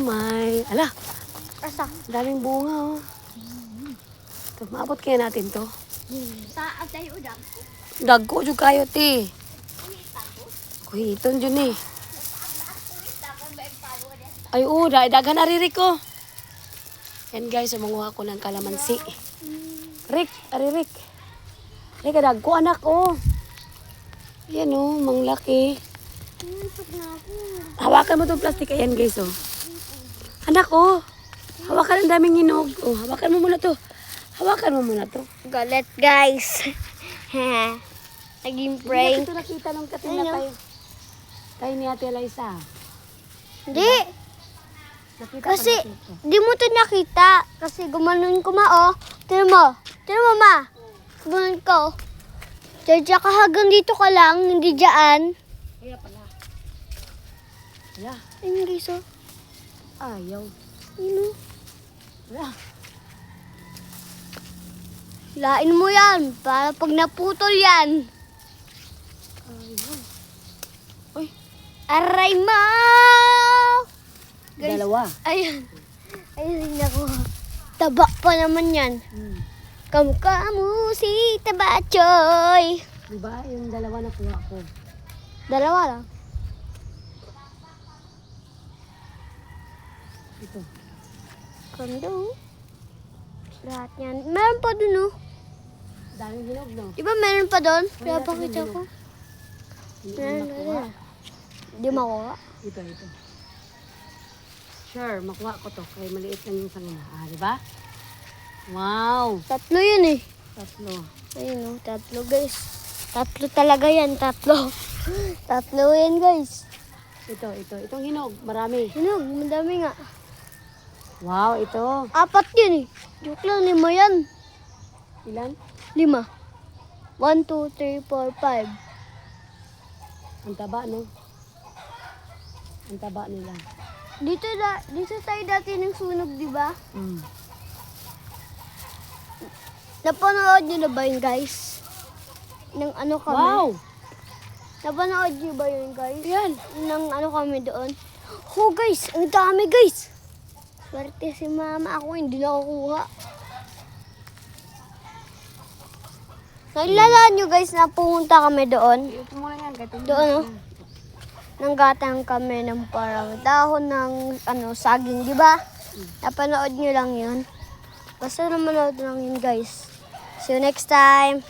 may... Ala, Asa? daming bunga, oh. Ito, maabot kaya natin to. Sa atay o dagko? Dagko jud kayo, ti. Kuhiton dyan eh. Ay, daghan na ririk ko. Yan guys, manguha ko ng kalamansi. Rick, Rick. Rick, dagko anak, oh. Yan, oh, manglaki. Hawakan mo itong plastic. Ayan guys, oh. Anak, oh. Hawakan ang daming hinog. Oh, hawakan mo muna to. Hawakan mo muna to. Galit guys. Naging Hindi prank. ito nakita nung katina kay ni Ate Eliza. Hindi. Nakita Kasi, pa natin ito. di mo to nakita. Kasi gumanon ko ma, oh. Tira mo. Tira mo, ma. Gumanon ko. Diyan ka hanggang dito ka lang, hindi dyan. Kaya pala. Wala. Ayun guys, oh. Ayaw. Ayun, oh. Wala. Lain mo yan. Para pag naputol yan. Ayaw. Uy, Aray mo! Guys, dalawa. ayun. Ayun ako. Taba pa naman yan. Kamu si Tabachoy. Diba? Yung dalawa na kuha ko. Dalawa lang. Ito. Kondo. Lahat yan. Meron pa dun, oh. Daming hinog, no? Di ba meron pa dun? Wala Kaya pa pakita dun, ko. Hindi Meron mo na makuha. Di makuha. Ito. Sure, makuha ko to. Kaya maliit lang yung sangina. Ah, diba? Wow! Tatlo yun, eh. Tatlo. Ayun, oh. Tatlo, guys. Tatlo talaga yan. Tatlo. Tatlo yan, guys. Ito. Itong hinog. Marami. Hinog, madami nga. Wow, ito. 4 yun, eh. Joke lang, 5 yan. Ilan? 5. 1, 2, 3, 4, 5. Ang taba, no? Ang taba nila. Dito tayo dati ng sunog, di ba? Napanood nyo na ba yun, guys? Nang ano kami? Wow! Napanood nyo ba yun, guys? Yan. Nang ano kami doon? Oh, guys! Ang dami, guys! Swerte si mama. Ako hindi nakukuha. Nailalaan nyo, guys, na pumunta kami doon. Ito muna yan. Doon, oh. Nanggatang kami ng parang dahon ng saging, di ba? Napanood nyo lang yun. Basta namanood lang yun, guys. See you next time.